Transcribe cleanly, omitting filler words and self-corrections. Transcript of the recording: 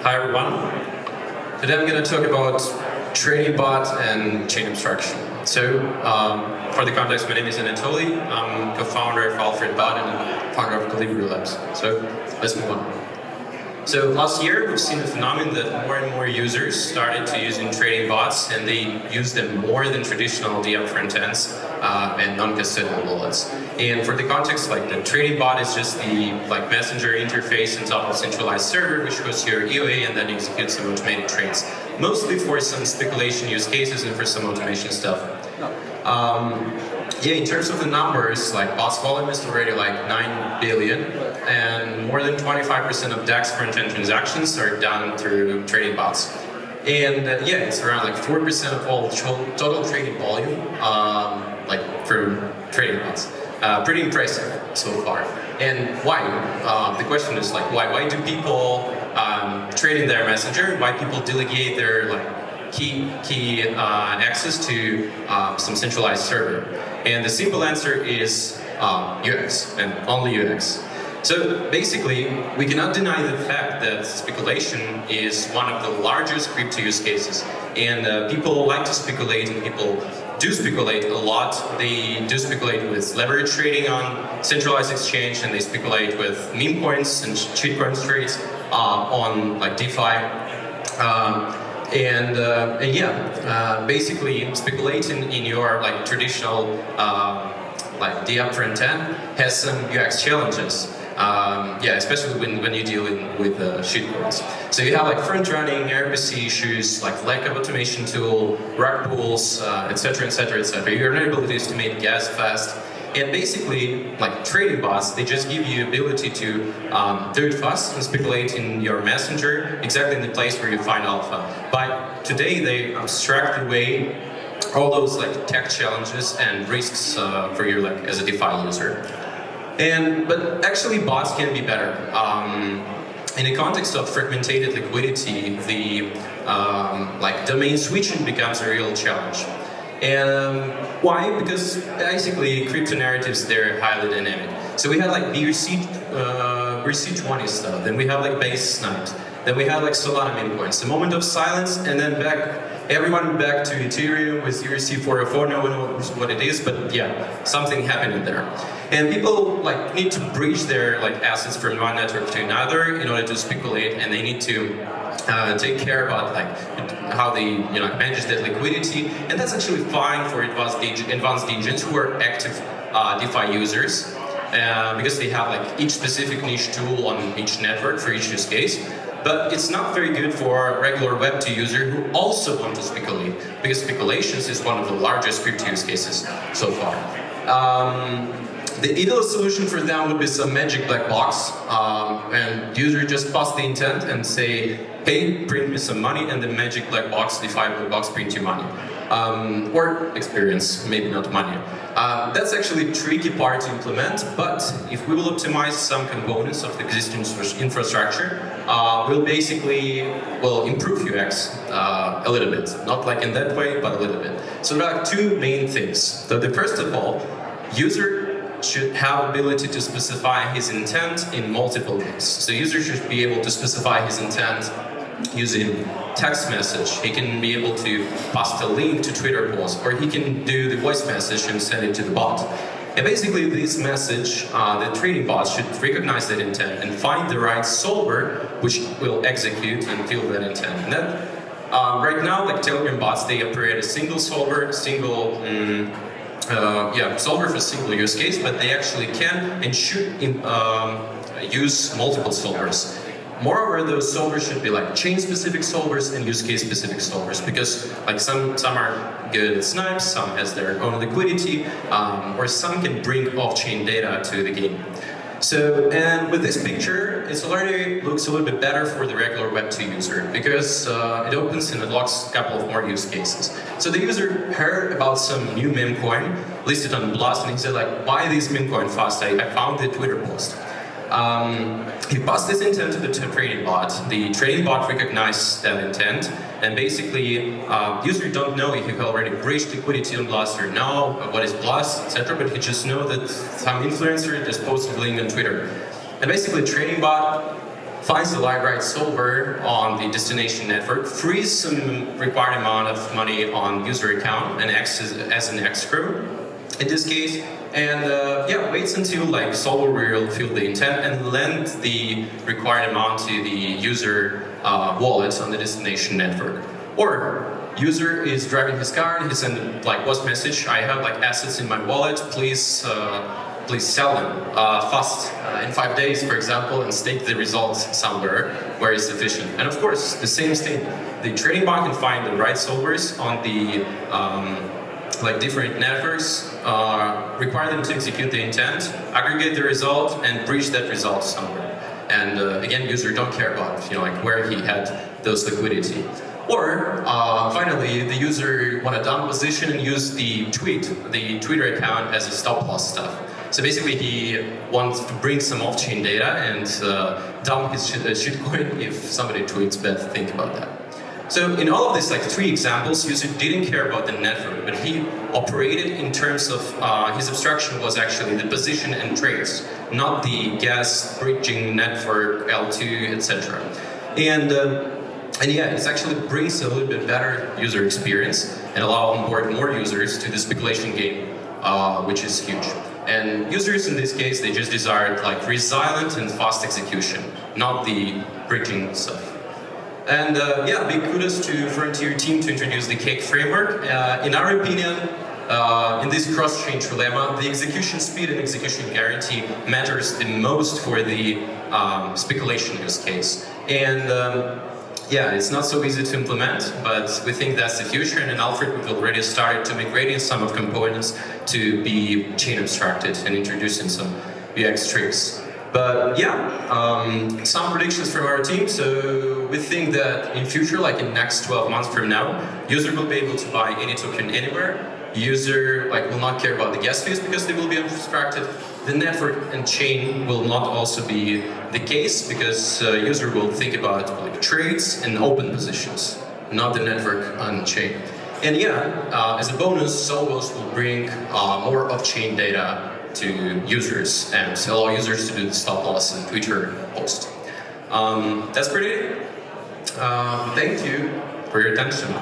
Hi everyone. Today I'm going to talk about trading bot and chain abstraction. So, for the context, my name is Anatolii. I'm co-founder of Alfred bot and founder of Calibri Labs. So, let's move on. So last year we've seen the phenomenon that more and more users started to using trading bots, and they use them more than traditional DM front ends and non-custodial wallets. And for the context, like the trading bot is just the messenger interface on top of centralized server, which hosts your EOA and then executes some automated trades, mostly for some speculation use cases and for some automation stuff. Yeah, in terms of the numbers, bots volume is already 9 billion, and more than 25% of DEX front-end transactions are done through trading bots. And yeah, it's around 4% of all total trading volume, from trading bots. Pretty impressive so far. And why? The question is why? Why do people trade in their messenger? Why people delegate their key access to some centralized server? And the simple answer is UX, and only UX. So basically, we cannot deny the fact that speculation is one of the largest crypto use cases. And people like to speculate, and people do speculate a lot. They do speculate with leverage trading on centralized exchange, and they speculate with meme coins and cheat coins trades on DeFi. And basically speculating in your traditional DM front end has some UX challenges. Especially when you're dealing with shitcoins. So you have front-running RPC issues, lack of automation tool, rug pools, etc., etc., etc. You're not able to estimate gas fast. And basically, trading bots, they just give you ability to do it fast and speculate in your messenger, exactly in the place where you find alpha. But today, they abstract away all those tech challenges and risks for you as a DeFi user. But actually, bots can be better. In the context of fragmented liquidity, the domain switching becomes a real challenge. And why? Because basically crypto narratives, they're highly dynamic. So we have BRC20 stuff, then we have base snipes, then we have Solana meme coins, a moment of silence, and then everyone back to Ethereum with ERC404. No one knows what it is, but yeah, something happening there. And people need to bridge their assets from one network to another in order to speculate, and they need to take care about how they manage that liquidity, and that's actually fine for advanced agents who are active DeFi users because they have each specific niche tool on each network for each use case. But it's not very good for a regular Web2 user who also want to speculate, because speculations is one of the largest crypto use cases so far. The ideal solution for them would be some magic black box, and user just pass the intent and say, hey, print me some money, and the magic black box, DeFi black box, print you money. Or experience, maybe not money. That's actually a tricky part to implement, but if we will optimize some components of the existing infrastructure, we'll basically improve UX a little bit. Not in that way, but a little bit. So there are two main things. So the first of all, user should have ability to specify his intent in multiple ways. So user should be able to specify his intent using text message. He can be able to pass the link to Twitter post, or he can do the voice message and send it to the bot. And basically this message, the trading bot should recognize that intent and find the right solver which will execute and fill that intent. And that, right now, Telegram bots, they operate a single solver, solver for single use case, but they actually can and should use multiple solvers. Moreover, those solvers should be chain-specific solvers and use-case-specific solvers, because some are good at snipes, some has their own liquidity, or some can bring off-chain data to the game. So, and with this picture, it already looks a little bit better for the regular Web2 user, because it opens and unlocks a couple of more use cases. So the user heard about some new meme coin listed on Blast, and he said buy this meme coin fast, I found the Twitter post. He passed this intent to the trading bot. The trading bot recognized that intent, and basically, user don't know if he already breached liquidity on Blast or no, what is Blast, etc. But he just know that some influencer just posted a link on Twitter. And basically, trading bot finds the right solver on the destination network, frees some required amount of money on user account and acts as an escrow in this case, and yeah, waits until like solver will fill the intent and lend the required amount to the user wallet on the destination network. Or user is driving his car and he sends like WhatsApp message, I have like assets in my wallet, please sell them fast in 5 days, for example, and stake the results somewhere where it's efficient. And of course, the same thing. The trading bot can find the right solvers on the like different networks, require them to execute the intent, aggregate the result, and breach that result somewhere. And again, user don't care about like where he had those liquidity. Or finally, the user want a dump position and use the Twitter account as a stop loss stuff. So basically, he wants to bring some off-chain data and dump his shitcoin if somebody tweets bad. Think about that. So in all of these like 3 examples, user didn't care about the network, but he operated in terms of his abstraction was actually the position and trades, not the gas bridging network, L2, etc. And yeah, it actually brings a little bit better user experience and allow onboard more users to the speculation game, which is huge. And users in this case, they just desired like resilient and fast execution, not the bridging stuff. And yeah, big kudos to Frontier team to introduce the cake framework. In our opinion, in this cross-chain trilemma, the execution speed and execution guarantee matters the most for the speculation use case. And yeah, it's not so easy to implement, but we think that's the future. And in Alfred, we've already started to migrate some of components to be chain abstracted and introducing some UX tricks. But yeah, some predictions from our team. So we think that in future, like in next 12 months from now, user will be able to buy any token anywhere. User will not care about the gas fees because they will be abstracted. The network and chain will not also be the case because user will think about trades and open positions, not the network on chain. And yeah, as a bonus, Solvos will bring more off-chain data to users and allow users to do the stop loss and Twitter post. That's pretty it. Thank you for your attention.